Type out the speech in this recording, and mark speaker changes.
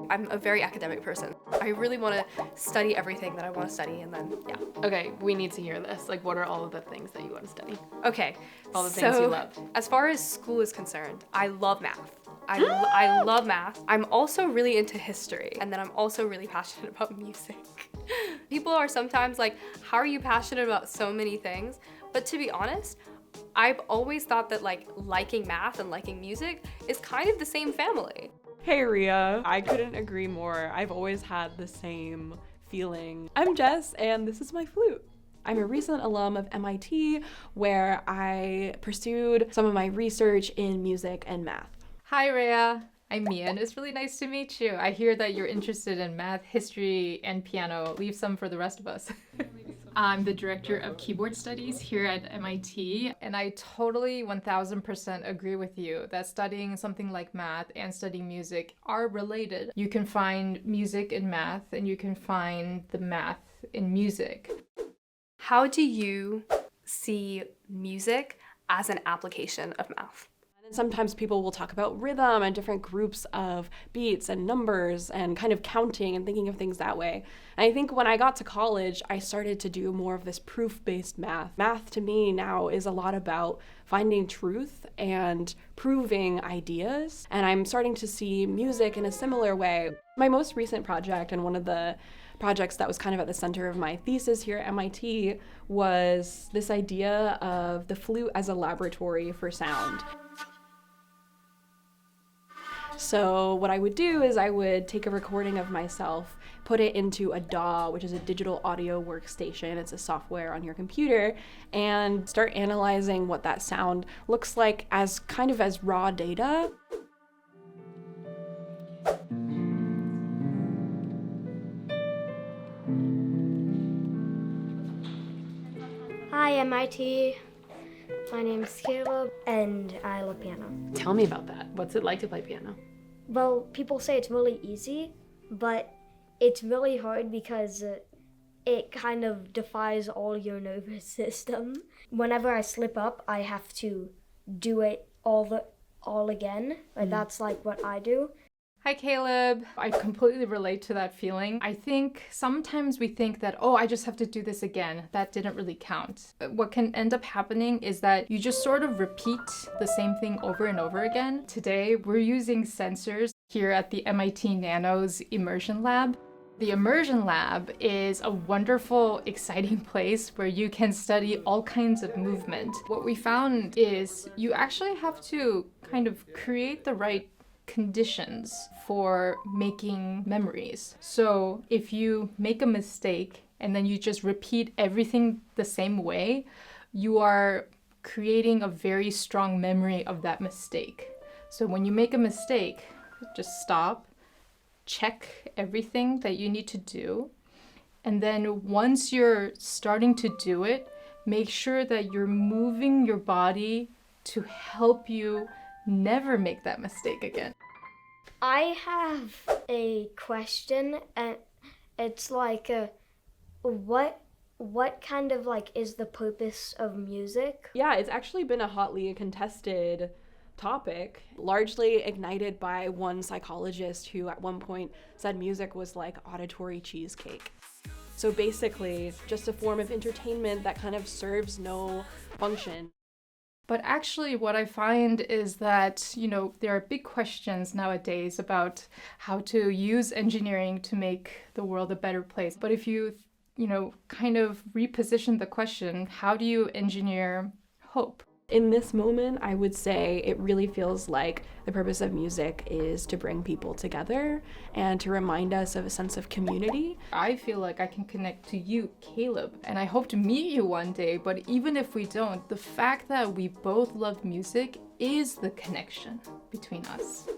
Speaker 1: I'm a very academic person. I really want to study everything that I want to study, and then, yeah.
Speaker 2: Okay, we need to hear this. Like, what are all of the things that you want to study?
Speaker 1: Okay.
Speaker 2: All the things you love.
Speaker 1: As far as school is concerned, I love math. I love math. I'm also really into history, and then I'm also really passionate about music. People are sometimes like, how are you passionate about so many things? But to be honest, I've always thought that like liking math and liking music is kind of the same family.
Speaker 3: Hey Ria, I couldn't agree more. I've always had the same feeling. I'm Jess, and this is my flute. I'm a recent alum of MIT, where I pursued some of my research in music and math.
Speaker 4: Hi Rhea, I'm Mi-Eun. It's really nice to meet you. I hear that you're interested in math, history, and piano. Leave some for the rest of us. I'm the director of keyboard studies here at MIT, and I totally 1000% agree with you that studying something like math and studying music are related. You can find music in math, and you can find the math in music.
Speaker 1: How do you see music as an application of math?
Speaker 3: And sometimes people will talk about rhythm and different groups of beats and numbers and kind of counting and thinking of things that way. And I think when I got to college, I started to do more of this proof-based math. Math to me now is a lot about finding truth and proving ideas. And I'm starting to see music in a similar way. My most recent project, and one of the projects that was kind of at the center of my thesis here at MIT, was this idea of the flute as a laboratory for sound. So what I would do is I would take a recording of myself, put it into a DAW, which is a digital audio workstation. It's a software on your computer, and start analyzing what that sound looks like as kind of as raw data.
Speaker 5: Hi, MIT. My name's Caleb, and I love piano.
Speaker 2: Tell me about that. What's it like to play piano?
Speaker 5: Well, people say it's really easy, but it's really hard because it kind of defies all your nervous system. Whenever I slip up, I have to do it all again. Like, that's like what I do.
Speaker 4: Hi Caleb. I completely relate to that feeling. I think sometimes we think that, oh, I just have to do this again. That didn't really count. What can end up happening is that you just sort of repeat the same thing over and over again. Today, we're using sensors here at the MIT.nano's Immersion Lab. The Immersion Lab is a wonderful, exciting place where you can study all kinds of movement. What we found is you actually have to kind of create the right conditions for making memories. So if you make a mistake and then you just repeat everything the same way, you are creating a very strong memory of that mistake. So when you make a mistake, just stop, check everything that you need to do, and then once you're starting to do it, make sure that you're moving your body to help you never make that mistake again.
Speaker 5: I have a question, and it's like, what kind of like is the purpose of music?
Speaker 3: Yeah, it's actually been a hotly contested topic, largely ignited by one psychologist who at one point said music was like auditory cheesecake. So basically, just a form of entertainment that kind of serves no function.
Speaker 4: But actually what I find is that, there are big questions nowadays about how to use engineering to make the world a better place. But if you, kind of reposition the question, how do you engineer hope?
Speaker 3: In this moment, I would say it really feels like the purpose of music is to bring people together and to remind us of a sense of community.
Speaker 4: I feel like I can connect to you, Caleb, and I hope to meet you one day, but even if we don't, the fact that we both love music is the connection between us.